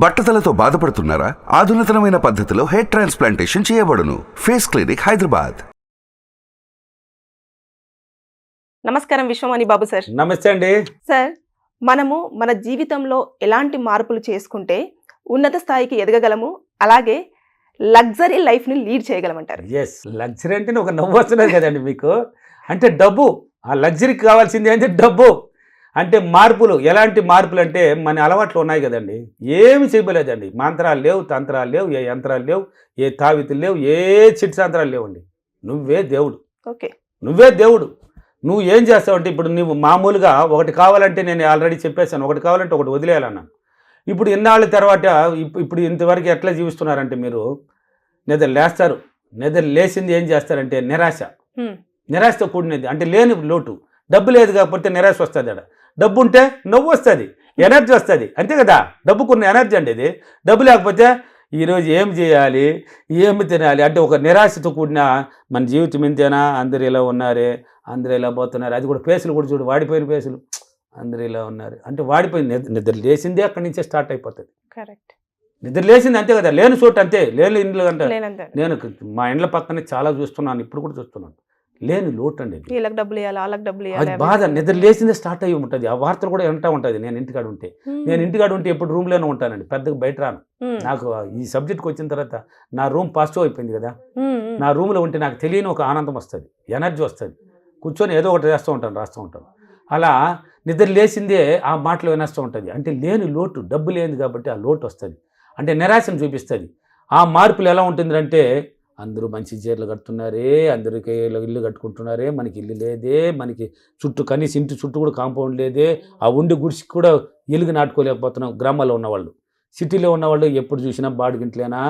బట్టతలతో బాధపడుతున్నారా? ఆధునితనమైన పద్ధతిలో hair transplantation చేయబడును. Face clinic, Hyderabad. నమస్కారం విశ్వమణి బాబు సార్. నమస్తే అండి సార్, మనము మన జీవితంలో ఎలాంటి మార్పులు చేసుకుంటే ఉన్నత స్థాయికి ఎదగగలము, అలాగే లగ్జరీ లైఫ్ని లీడ్ చేయగలమంటారు? ఎస్, లగ్జరీ అంటే ఒక నవ్వు వస్తున్నది కదండి మీకు. అంటే డబ్బు, ఆ లగ్జరీకి కావాల్సింది అంటే డబ్బు. అంటే మార్పులు, ఎలాంటి మార్పులు అంటే మన అలవాట్లు ఉన్నాయి కదండి, ఏమి చేయలేదండి. మంత్రాలు లేవు, తంత్రాలు లేవు, ఏ యంత్రాలు లేవు, ఏ తావితులు లేవు, ఏ చిట్సాంత్రాలు లేవండి. నువ్వే దేవుడు. ఓకే, నువ్వే దేవుడు. నువ్వు ఏం చేస్తావంటే, ఇప్పుడు నువ్వు మామూలుగా ఒకటి కావాలంటే, నేను ఆల్రెడీ చెప్పేశాను, ఒకటి కావాలంటే ఒకటి వదిలేయాలన్నాను. ఇప్పుడు ఇన్నాళ్ళ తర్వాత ఇప్పుడు ఇంతవరకు ఎట్లా జీవిస్తున్నారంటే, మీరు నిద్ర లేస్తారు, నిద్ర లేచింది ఏం చేస్తారంటే నిరాశతో కూడినది. అంటే లేని లోటు. డబ్బు లేదు కాకపోతే నిరాశ వస్తుంది. ఆడ డబ్బు ఉంటే నవ్వు వస్తుంది, ఎనర్జీ వస్తుంది, అంతే కదా. డబ్బుకున్న ఎనర్జీ అండి ఇది. డబ్బు లేకపోతే ఈరోజు ఏం చేయాలి, ఏమి తినాలి అంటే ఒక నిరాశతో కూడిన మన జీవితం ఇంతేనా, అందరు ఇలా ఉన్నారే, అందరూ ఇలా పోతున్నారు. అది కూడా ఫేసులు కూడా చూడు, వాడిపోయిన ఫేసులు, అందరూ ఇలా ఉన్నారు అంటే వాడిపోయింది. నిద్ర లేచిందే అక్కడి నుంచే స్టార్ట్ అయిపోతుంది. కరెక్ట్. నిద్ర లేచింది అంతే కదా, లేని చోటు అంతే. లేని ఇండ్లు అంటే నేను మా ఇండ్ల పక్కనే చాలా చూస్తున్నాను, ఇప్పుడు కూడా చూస్తున్నాను. లేని లోటు అండి, వీళ్ళకి డబ్బులు ఇవ్వాలి, వాళ్ళకి డబ్బులు అది బాధ. నిద్ర లేచిందే స్టార్ట్ అయ్యి ఉంటుంది. ఆ వార్తలు కూడా వింటా ఉంటుంది. నేను ఇంటికాడ ఉంటే ఎప్పుడు రూమ్లోనే ఉంటానండి, పెద్దగా బయట రాను. నాకు ఈ సబ్జెక్ట్కి వచ్చిన తర్వాత నా రూమ్ పాజిటివ్ అయిపోయింది కదా. నా రూమ్లో ఉంటే నాకు తెలియని ఒక ఆనందం వస్తుంది, ఎనర్జీ వస్తుంది. కూర్చొని ఏదో ఒకటి రాస్తూ ఉంటాను. అలా నిద్ర లేచిందే ఆ మాటలు వినేస్తూ ఉంటుంది. అంటే లేని లోటు, డబ్బు లేనిది కాబట్టి ఆ లోటు వస్తుంది. అంటే నిరాశను చూపిస్తుంది. ఆ మార్పులు ఎలా ఉంటుందంటే, అందరూ మంచి చీరలు కడుతున్నారే, అందరికీ ఇల్లు కట్టుకుంటున్నారే, మనకి ఇల్లు లేదే, మనకి చుట్టూ కనీసం ఇంటి చుట్టూ కూడా కాంపౌండ్ లేదే, ఆ ఉండి గుడిసి కూడా ఇల్లుగా నాటుకోలేకపోతున్నాం. గ్రామాల్లో ఉన్నవాళ్ళు, సిటీలో ఉన్నవాళ్ళు ఎప్పుడు చూసినా బాడుగింట్లేనా,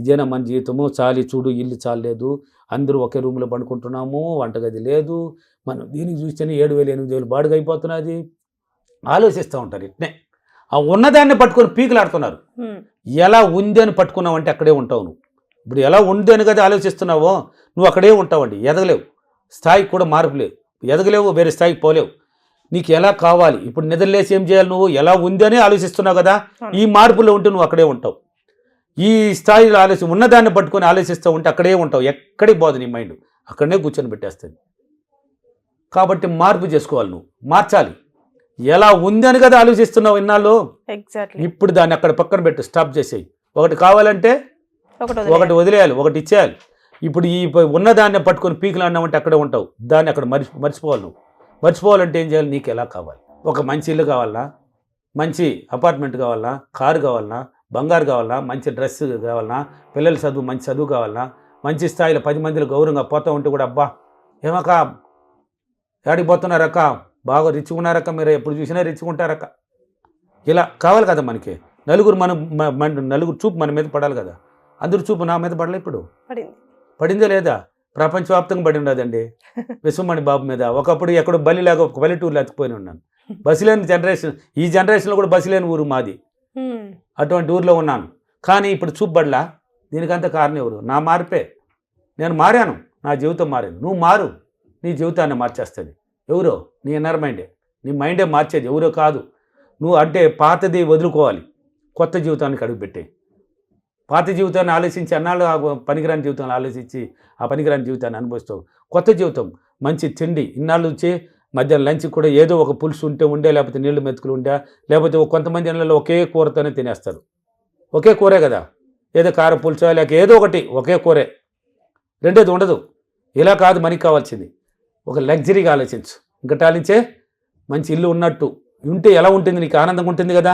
ఇదేనా మన జీవితము, చాలి చూడు ఇల్లు చాలేదు, అందరూ ఒకే రూమ్లో పండుకుంటున్నాము, వంటగది లేదు, మనం దీనికి చూస్తేనే 7,000 8,000 బాడుగ అయిపోతున్నది. ఆలోచిస్తూ ఉంటారు. ఇట్నే ఆ ఉన్నదాన్ని పట్టుకొని పీకులాడుతున్నారు. ఎలా ఉంది అని పట్టుకున్నావంటే అక్కడే ఉంటావు నువ్వు. ఇప్పుడు ఎలా ఉంది అని కదా ఆలోచిస్తున్నావో, నువ్వు అక్కడే ఉంటావండి. ఎదగలేవు, స్థాయికి కూడా మార్పు లేవు, ఎదగలేవు, వేరే స్థాయికి పోలేవు. నీకు ఎలా కావాలి, ఇప్పుడు నిద్రలేసి ఏం చేయాలి, నువ్వు ఎలా ఉంది అని ఆలోచిస్తున్నావు కదా. ఈ మార్పులో ఉంటే నువ్వు అక్కడే ఉంటావు. ఈ స్థాయిలో ఉన్నదాన్ని పట్టుకొని ఆలోచిస్తూ ఉంటే అక్కడే ఉంటావు, ఎక్కడికి పోదు నీ మైండ్, అక్కడనే కూర్చొని పెట్టేస్తుంది. కాబట్టి మార్పు చేసుకోవాలి, నువ్వు మార్చాలి. ఎలా ఉంది అని కదా ఆలోచిస్తున్నావు ఇన్నాళ్ళు. ఇప్పుడు దాన్ని అక్కడ పక్కన పెట్టు, స్టాప్ చేసేయి. ఒకటి కావాలంటే ఒకటి వదిలేయాలి, ఒకటి ఇచ్చేయాలి. ఇప్పుడు ఈ ఉన్నదాన్ని పట్టుకొని పీకులు అన్నామంటే అక్కడే ఉంటావు. దాన్ని అక్కడ మర్చిపోవాలి. నువ్వు మర్చిపోవాలంటే ఏం చేయాలి, నీకు ఎలా కావాలి? ఒక మంచి ఇల్లు కావాలా, మంచి అపార్ట్మెంట్ కావాలా, కారు కావాలన్నా, బంగారు కావాలన్నా, మంచి డ్రెస్ కావాలన్నా, పిల్లల చదువు, మంచి చదువు కావాలన్నా, మంచి స్థాయిలో 10 మందిలో గౌరవంగా పోతూ ఉంటే కూడా, అబ్బా ఏమక్క ఏడికి పోతున్నారక్క, బాగా రిచ్గా ఉన్నారక్క, మీరు ఎప్పుడు చూసినా రిచ్గా ఉంటారక్క, ఇలా కావాలి కదా మనకి. నలుగురు చూపు మన మీద పడాలి కదా. అందరు చూపు నా మీద పడలే, ఇప్పుడు పడిందే లేదా? ప్రపంచవ్యాప్తంగా పడి ఉండదండి విశ్వమణి బాబు మీద. ఒకప్పుడు ఎక్కడో బలిలాగా ఒక పల్లెటూరులో ఎత్తుకుపోయి ఉన్నాను. బస్సు లేని జనరేషన్, ఈ జనరేషన్లో కూడా బస్సు లేని ఊరు మాది. అటువంటి ఊరిలో ఉన్నాను. కానీ ఇప్పుడు చూపు పడలా. దీనికంతా కారణం ఎవరు? నా మార్పే. నేను మారాను, నా జీవితం మారాను. నువ్వు మారు, నీ జీవితాన్ని మార్చేస్తుంది. ఎవరో? నీ ఇన్నర్ మైండే. నీ మైండే మార్చేది, ఎవరో కాదు. నువ్వు అంటే పాతది వదులుకోవాలి, కొత్త జీవితానికి అడుగుపెట్టే. పాత జీవితాన్ని ఆలోచించి అన్నాళ్ళు పనికిరాని జీవితాన్ని ఆలోచించి ఆ పనికిరాని జీవితాన్ని అనుభవిస్తావు. కొత్త జీవితం, మంచి తిండి. ఇన్నాళ్ళు వచ్చి మధ్యాహ్నం లంచ్కి కూడా ఏదో ఒక పులుసు ఉండే, లేకపోతే నీళ్లు మెతుకులు ఉండే, లేకపోతే కొంతమంది ఇళ్ళలో ఒకే కూరతోనే తినేస్తారు. ఒకే కూరే కదా, ఏదో కారం పులుసు లేక ఏదో ఒకటి, ఒకే కూరే, రెండోది ఉండదు. ఇలా కాదు మనకి కావాల్సింది. ఒక లగ్జరీగా ఆలోచించు. ఇంకా ఆలోచించే మంచి ఇల్లు ఉన్నట్టు ఉంటే ఎలా ఉంటుంది, నీకు ఆనందంగా ఉంటుంది కదా.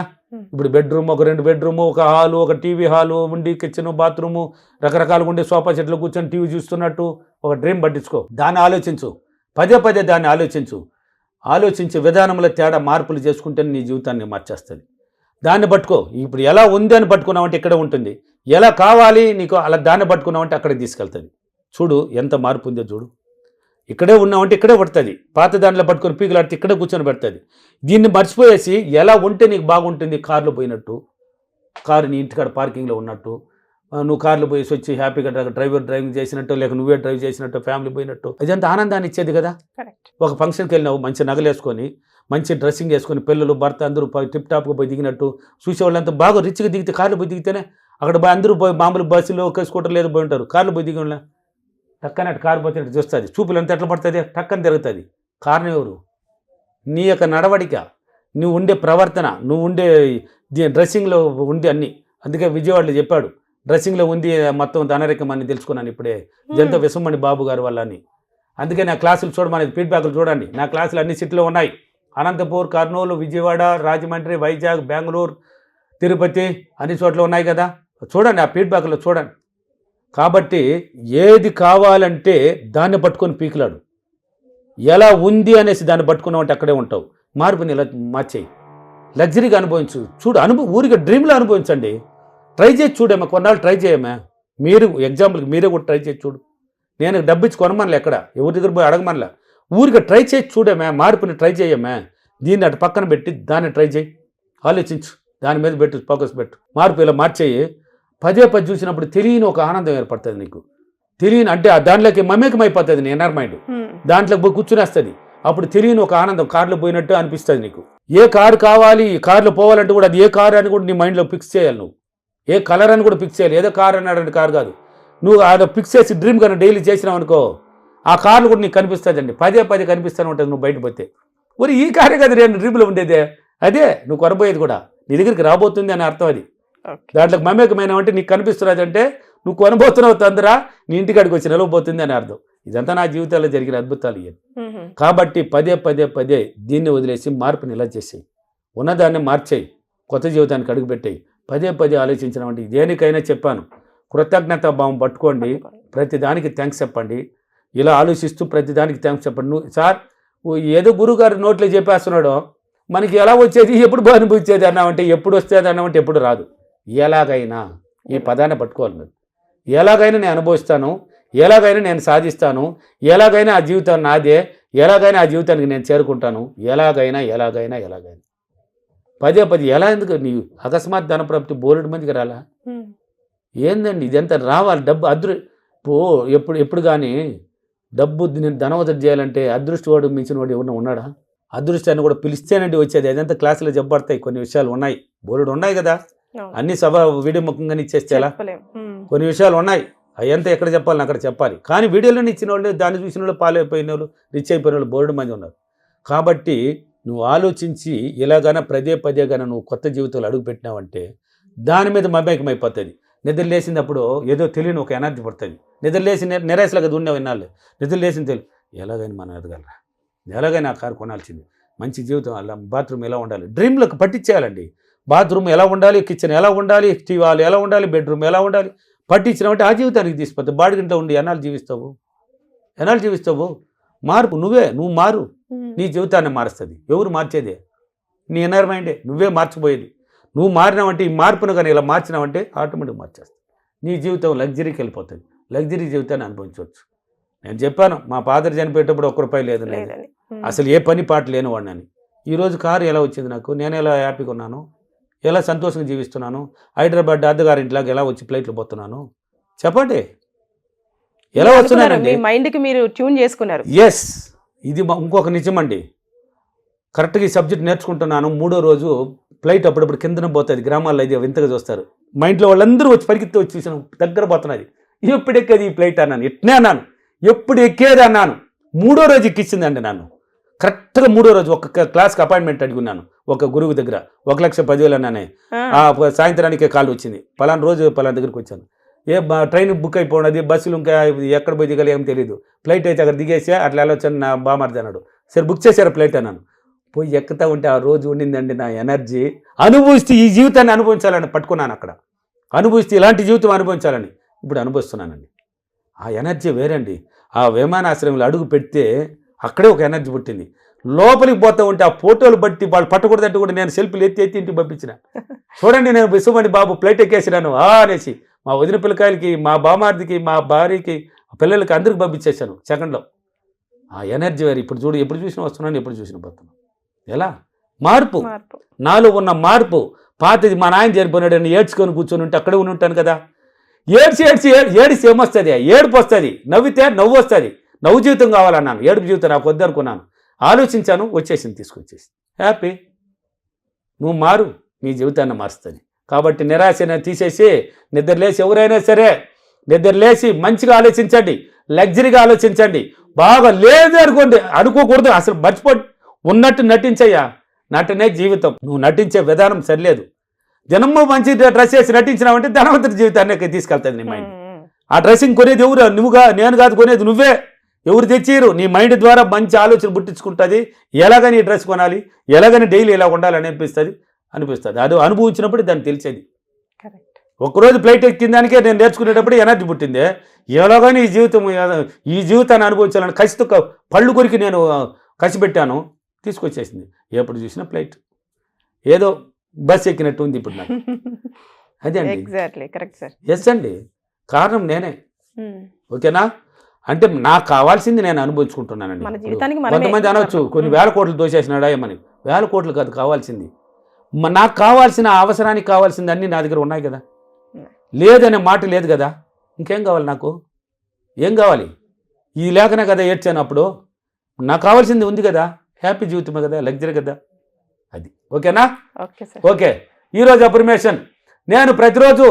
ఇప్పుడు బెడ్రూమ్, ఒక 2 బెడ్రూము, ఒక హాలు, ఒక టీవీ హాలు ఉండి, కిచెన్, బాత్రూము, రకరకాలుగా ఉండే సోఫా సెట్లు కూర్చొని టీవీ చూస్తున్నట్టు ఒక డ్రీమ్ పట్టించుకో. దాన్ని ఆలోచించు, పదే దాన్ని ఆలోచించే విధానంలో తేడా మార్పులు చేసుకుంటే నీ జీవితాన్ని మార్చేస్తుంది. దాన్ని పట్టుకో. ఇప్పుడు ఎలా ఉంది అని పట్టుకున్నావంటే ఇక్కడే ఉంటుంది. ఎలా కావాలి నీకు, అలా దాన్ని పట్టుకున్నావంటే అక్కడికి తీసుకెళ్తుంది. చూడు ఎంత మార్పు ఉందో చూడు. ఇక్కడే ఉన్నామంటే ఇక్కడే పడుతుంది. పాత దాంట్లో పట్టుకొని పీకులాడితే ఇక్కడే కూర్చొని పెడుతుంది. దీన్ని మర్చిపోయేసి ఎలా ఉంటే నీకు బాగుంటుంది, కారులో పోయినట్టు, కారు నీ ఇంటికాడ పార్కింగ్లో ఉన్నట్టు, నువ్వు కార్లో పోయేసి వచ్చి హ్యాపీగా డ్రైవర్ డ్రైవింగ్ చేసినట్టు, లేక నువ్వే డ్రైవ్ చేసినట్టు, ఫ్యామిలీ పోయినట్టు, అదంతా ఆనందాన్ని ఇచ్చేది కదా. కరెక్ట్. ఒక ఫంక్షన్కి వెళ్ళినావు, మంచి నగలు వేసుకొని, మంచి డ్రెస్సింగ్ వేసుకొని, పిల్లలు భర్త అందరూ టిప్ టాప్గా పోయి దిగినట్టు, చూసేవాళ్ళంతా బాగా రిచ్గా దిగితే, కార్లో పోయి దిగితేనే అక్కడ అందరూ పోయి మామూలు బస్సులో ఒక స్కూటర్ లేదు పోయి ఉంటారు, కార్లో పోయి దిగి వాళ్ళ టక్కన అటు కారు పోతే చూస్తుంది, చూపులంతా ఎట్లా పడుతుంది, టక్కన తిరుగుతుంది. కారణం ఎవరు? నీ యొక్క నడవడిక, నువ్వు ఉండే ప్రవర్తన, నువ్వు ఉండే డ్రెస్సింగ్లో ఉండి అన్నీ. అందుకే విజయవాడలో చెప్పాడు, డ్రెస్సింగ్లో ఉంది మొత్తం ధనరేఖం అని తెలుసుకున్నాను ఇప్పుడే, జంత విశ్వమణి బాబు గారు వల్ల అని. అందుకే నా క్లాసులు చూడమనేది, ఫీడ్బ్యాక్లు చూడండి. నా క్లాసులు అన్ని సిటీలో ఉన్నాయి, అనంతపూర్, కర్నూలు, విజయవాడ, రాజమండ్రి, వైజాగ్, బెంగళూరు, తిరుపతి, అన్ని చోట్ల ఉన్నాయి కదా. చూడండి, ఆ ఫీడ్బ్యాక్లో చూడండి. కాబట్టి ఏది కావాలంటే దాన్ని పట్టుకొని పీకిలాడు, ఎలా ఉంది అనేసి దాన్ని పట్టుకున్నావంటే అక్కడే ఉంటావు. మార్పుని ఇలా మార్చేయి, లగ్జరీగా అనుభవించు. చూడు, ఊరిగా డ్రీమ్లో అనుభవించండి. ట్రై చేసి చూడమ్మా, కొన్నాళ్ళు ట్రై చేయమ్మా. మీరు ఎగ్జాంపుల్కి మీరే కూడా ట్రై చేసి చూడు. నేను డబ్బు ఇచ్చి కొనమనలే, ఎక్కడ ఎవరి దగ్గర పోయి అడగమనలే, ఊరిగా ట్రై చేసి చూడమ్మా, మార్పుని ట్రై చేయమ్మా. దీన్ని అటు పక్కన పెట్టి దాన్ని ట్రై చేయి, ఆలోచించు, దాని మీద పెట్టు, ఫోకస్ పెట్టు. మార్పు ఇలా మార్చేయి. పదే పది చూసినప్పుడు తెలియని ఒక ఆనందం ఏర్పడుతుంది నీకు. తెలియని అంటే దాంట్లోకి మమేకమైపోతుంది నీ ఇన్నర్ మైండ్, దాంట్లోకి పోయి కూర్చునేస్తుంది. అప్పుడు తెలియని ఒక ఆనందం, కారులో పోయినట్టు అనిపిస్తుంది నీకు. ఏ కారు కావాలి, ఈ కారులో పోవాలంటే కూడా అది ఏ కారు అని కూడా నీ మైండ్లో ఫిక్స్ చేయాలి. నువ్వు ఏ కలర్ అని కూడా ఫిక్స్ చేయాలి. ఏదో కారు అన్నాడంటే కారు కాదు, నువ్వు ఆడ ఫిక్స్ చేసి డ్రీమ్ కానీ డైలీ చేసినావు అనుకో, ఆ కార్లు కూడా నీకు కనిపిస్తుందండి, పదే పదే కనిపిస్తూనే ఉంటుంది నువ్వు బయట పోతే. మరి ఈ కారే కదా నేను డ్రీమ్లో ఉండేదే, అదే నువ్వు కొనబోయేది కూడా నీ దగ్గరికి రాబోతుంది అని అర్థం. అది దాంట్లోకి మమేకమైన అంటే నీకు కనిపిస్తున్నది అంటే నువ్వు కొనబోతున్నావు, తొందర నీ ఇంటికాడికి వచ్చి నిలవబోతుంది అని అర్థం. ఇదంతా నా జీవితాల్లో జరిగిన అద్భుతాలు ఇవి. కాబట్టి పదే పదే పదే దీన్ని వదిలేసి మార్పుని ఇలా చేసేయి, ఉన్నదాన్ని మార్చేయి, కొత్త జీవితానికి అడుగుపెట్టేయి. పదే పదే ఆలోచించినామంటే దేనికైనా చెప్పాను, కృతజ్ఞత భావం పట్టుకోండి, ప్రతిదానికి థ్యాంక్స్ చెప్పండి. ఇలా ఆలోచిస్తూ ప్రతిదానికి థ్యాంక్స్ చెప్పండి. నువ్వు సార్ ఏదో గురువుగారు నోట్లో చెప్పేస్తున్నాడో, మనకి ఎలా వచ్చేది, ఎప్పుడు అనుభవించేది అన్నామంటే, ఎప్పుడు వస్తుంది అన్నామంటే ఎప్పుడు రాదు. ఎలాగైనా ఈ పదాన్ని పట్టుకోవాలి మీరు. ఎలాగైనా నేను అనుభవిస్తాను, ఎలాగైనా నేను సాధిస్తాను, ఎలాగైనా ఆ జీవితం నాదే, ఎలాగైనా ఆ జీవితానికి నేను చేరుకుంటాను, ఎలాగైనా ఎలాగైనా ఎలాగైనా. పదే పదే ఎలా, ఎందుకు నీ అకస్మాత్ ధనప్రాప్తి బోలెడు మందికి రాలా? ఏందండి ఇదంతా రావాలి. డబ్బు ఎప్పుడు కానీ డబ్బు నేను ధనవంతుడు చేయాలంటే అదృష్టవాడు మించిన వాడు ఎవరైనా ఉన్నాడా? అదృష్టాన్ని కూడా పిలిస్తేనండి వచ్చేది. అదంతా క్లాసులో చెప్పబడతాయి, కొన్ని విషయాలు ఉన్నాయి, బోలెడు ఉన్నాయి కదా. అన్ని సభ వీడియో ముఖంగానే ఇచ్చేస్తే ఎలా? కొన్ని విషయాలు ఉన్నాయి, అయ్యంతా ఎక్కడ చెప్పాలని అక్కడ చెప్పాలి. కానీ వీడియోలో ఇచ్చిన వాళ్ళు, దాన్ని చూసిన వాళ్ళు, పాలైపోయిన వాళ్ళు, రిచ్ అయిపోయిన వాళ్ళు బోలెడు మంది ఉన్నారు. కాబట్టి నువ్వు ఆలోచించి ఇలాగైనా పదే పదే కానీ నువ్వు కొత్త జీవితంలో అడుగు పెట్టినావంటే దాని మీద మమేకమైపోతుంది. నిద్ర లేసినప్పుడు ఏదో తెలియని ఒక ఎనర్జీ పడుతుంది. నిద్ర లేచి నిరాశలాగా దున్నే విన్నాళ్ళు, నిద్ర లేచిన తెలియదు ఎలాగైనా మనం ఎదగలరా, ఎలాగైనా ఆ కారు కొనాల్సింది, మంచి జీవితం, అలా బాత్రూమ్ ఎలా ఉండాలి, డ్రీమ్లకు పట్టించేయాలండి. బాత్రూమ్ ఎలా ఉండాలి, కిచెన్ ఎలా ఉండాలి, టీవాలు ఎలా ఉండాలి, బెడ్రూమ్ ఎలా ఉండాలి పట్టించినామంటే ఆ జీవితానికి తీసుకుపోతావు. బాడిగింట్లో ఉండి ఎన్నాళ్ళు జీవిస్తావు? మార్పు నువ్వు మారు, నీ జీవితాన్ని మారుస్తుంది. ఎవరు మార్చేదే? నీ ఇన్నర్ మైండే, నువ్వే మార్చిపోయేది. నువ్వు మారినావంటే, ఈ మార్పును కానీ ఇలా మార్చినావంటే ఆటోమేటిక్ మార్చేస్తుంది. నీ జీవితం లగ్జరీకి వెళ్ళిపోతుంది, లగ్జరీ జీవితాన్ని అనుభవించవచ్చు. నేను చెప్పాను, మా ఫాదర్ చనిపోయేటప్పుడు ₹1 లేదు, అసలు ఏ పని పాట లేనివాడిని. ఈరోజు కారు ఎలా వచ్చింది నాకు, నేను ఎలా హ్యాపీగా ఉన్నాను, ఎలా సంతోషంగా జీవిస్తున్నాను, హైదరాబాద్ అద్దగారింటిలాగా ఎలా వచ్చి ఫ్లైట్లో పోతున్నాను చెప్పండి, ఎలా వస్తున్నానండి? మైండ్కి మీరు ట్యూన్ చేసుకున్నారు. ఎస్, ఇది ఇంకొక నిజమండి. కరెక్ట్గా ఈ సబ్జెక్ట్ నేర్చుకుంటున్నాను. 3వ రోజు ఫ్లైట్ అప్పుడప్పుడు కిందన పోతుంది, గ్రామాల్లో అయితే వింతగా చూస్తారు. మా ఇంట్లో వాళ్ళందరూ వచ్చి పరిగెత్తి వచ్చి చూసాను, దగ్గర పోతున్నది. ఎప్పుడు ఎక్కేది ఈ ఫ్లైట్ అన్నాను, ఎట్నే అన్నాను, ఎప్పుడు ఎక్కేది అన్నాను. 3వ రోజు ఎక్కించిందండి నన్ను. కరెక్ట్గా 3వ రోజు ఒక క్లాస్కి అపాయింట్మెంట్ అడుగున్నాను ఒక గురువు దగ్గర, 1,10,000 అన్నానే. సాయంత్రానికే కాల్ వచ్చింది, పలానా రోజు పలానా దగ్గరికి వచ్చాను. ట్రైన్ బుక్ అయిపోయినది, బస్సులు ఇంకా ఎక్కడ పోయి దిగాలి ఏం తెలియదు. ఫ్లైట్ అయితే అక్కడ దిగేసా, అట్లా వెళ్ళొచ్చాను నా బామర్ది అన్నాడు. సరే బుక్ చేశారు ఫ్లైట్ అన్నాను. పోయి ఎక్కుతా ఉంటే ఆ రోజు ఉండిందండి నా ఎనర్జీ. అనుభవిస్తూ ఈ జీవితాన్ని అనుభవించాలని పట్టుకున్నాను అక్కడ, అనుభవిస్తూ ఇలాంటి జీవితం అనుభవించాలని ఇప్పుడు అనుభవిస్తున్నానండి. ఆ ఎనర్జీ వేరండి. ఆ విమానాశ్రయంలో అడుగు పెడితే అక్కడే ఒక ఎనర్జీ పుట్టింది. లోపలికి పోతూ ఉంటే ఆ ఫోటోలు బట్టి వాళ్ళు పట్టకూడదంటే కూడా నేను సెల్ఫీలు ఎత్తి ఇంటికి పంపించిన. చూడండి, నేను విశ్వమణి బాబు ఫ్లైట్ ఎక్కేసినాను అనేసి మా వదిన పిల్లకాయలకి, మా బామార్దికి, మా భార్యకి, పిల్లలకి అందరికి పంపించేశాను సెకండ్లో. ఆ ఎనర్జీ వేరు. ఇప్పుడు చూడు, ఎప్పుడు చూసినా వస్తున్నాను, ఎప్పుడు చూసినా పోతున్నాను. ఎలా? మార్పు, నాలో ఉన్న మార్పు. పాతది మా నాయన చనిపోయినాడు అని ఏడ్చుకొని కూర్చొని ఉంటే అక్కడే ఉండి ఉంటాను కదా. ఏడిసి ఏమొస్తుంది? ఏడుపు వస్తుంది. నవ్వితే నవ్వు వస్తుంది. నవ్వు జీవితం కావాలన్నాను, ఏడుపు జీవితం నాకు వద్దనుకున్నాను. ఆలోచించాను, వచ్చేసింది, తీసుకొచ్చేసి హ్యాపీ. నువ్వు మారు, నీ జీవితాన్ని మారుస్తుంది. కాబట్టి నిరాశను తీసేసి నిద్రలేసి ఎవరైనా సరే నిద్రలేసి మంచిగా ఆలోచించండి, లగ్జరీగా ఆలోచించండి. బాగా లేదు అనుకోండి, అనుకోకూడదు, అసలు మర్చిపోండి. ఉన్నట్టు నటించయ్యా, నటనే జీవితం. నువ్వు నటించే విధానం సరిలేదు. జనము మంచి డ్రెస్ వేసి నటించినావంటే ధనవంతుడి జీవితాన్ని తీసుకెళ్తుంది నీ మైండ్. ఆ డ్రెస్సింగ్ కొనేది ఎవరు? నువ్వుగా, నేను కాదు కొనేది, నువ్వే. ఎవరు తెచ్చిరు? నీ మైండ్ ద్వారా మంచి ఆలోచన పుట్టించుకుంటుంది. ఎలాగని ఈ డ్రెస్ కొనాలి, ఎలాగని డైలీ ఇలా ఉండాలని అనిపిస్తుంది. అది అనుభవించినప్పుడు దాన్ని తెలిసేది. ఒక్కరోజు ఫ్లైట్ ఎక్కిన దానికే నేను నేర్చుకునేటప్పుడు ఎనర్జీ పుట్టిందే. ఎలాగని ఈ జీవితాన్ని అనుభవించాలని కసితో పళ్ళు కొరికి నేను కసి పెట్టాను, తీసుకొచ్చేసింది. ఎప్పుడు చూసినా ఫ్లైట్, ఏదో బస్ ఎక్కినట్టు ఉంది ఇప్పుడు నాకు. అదే అండి, ఎగ్జాక్ట్లీ కరెక్ట్ సార్. ఎస్ అండి, కారణం నేనే. ఓకేనా? అంటే నాకు కావాల్సింది నేను అనుభవించుకుంటున్నానండి. కొంతమంది అనవచ్చు కొన్ని వేల కోట్లు దోచేసినాడా ఏమని. వేల కోట్లు కాదు కావాల్సింది, నాకు కావాల్సిన అవసరానికి కావాల్సింది అన్నీ నా దగ్గర ఉన్నాయి కదా. లేదనే మాట లేదు కదా, ఇంకేం కావాలి నాకు? ఏం కావాలి? ఇది లేకనే కదా ఏడ్చాను. అప్పుడు నాకు కావాల్సింది ఉంది కదా, హ్యాపీ జీవితమే కదా, లగ్జరీ కదా. అది ఓకేనా? ఓకే. ఈరోజు అఫర్మేషన్, నేను ప్రతిరోజు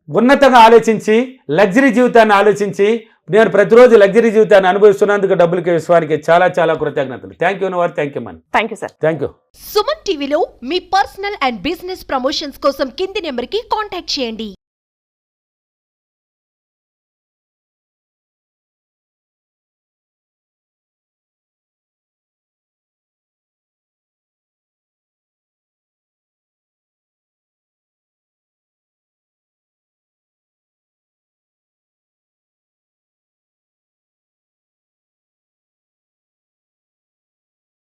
ఉన్నతంగా ఆలోచించి లగ్జరీ జీవితాన్ని ఆలోచించి నేను ప్రతిరోజు లగ్జరీ జీవితాన్ని అనుభవిస్తున్నందుకు డబ్బులకి విశ్వానికి చాలా చాలా కృతజ్ఞతలు. థ్యాంక్ యూ వారు. Thank you Mann. Thank you sir. Thank you. Suman టీవీలో మీ పర్సనల్ అండ్ బిజినెస్ ప్రమోషన్స్ కోసం కింది నెంబర్కి కాంటాక్ట్ చేయండి.